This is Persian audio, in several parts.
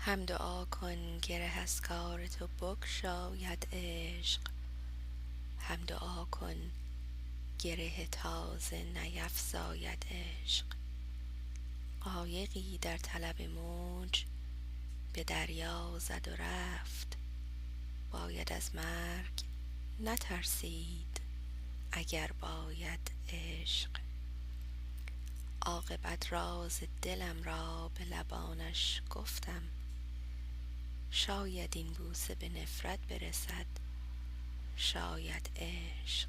هم دعا کن گره از کار تو بگشاید عشق، هم دعا کن گره تازه نیفزاید عشق. قایقی در طلب موج به دریا زد و رفت، باید از مرگ نترسید اگر باید عشق. عاقبت راز دلم را به لبانش گفتم، شاید این بوسه به نفرت برسد، شاید عشق.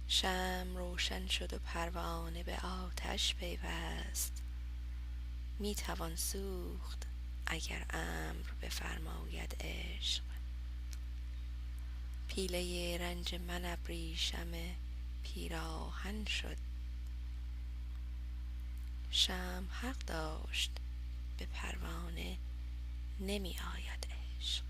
شمع روشن شد و پروانه به آتش پیوست، می توان سوخت اگر امر بفرماید عشق. پیله رنج من ابریشم پیراهن شد، شمع حق داشت به پروانه نمی آید عشق.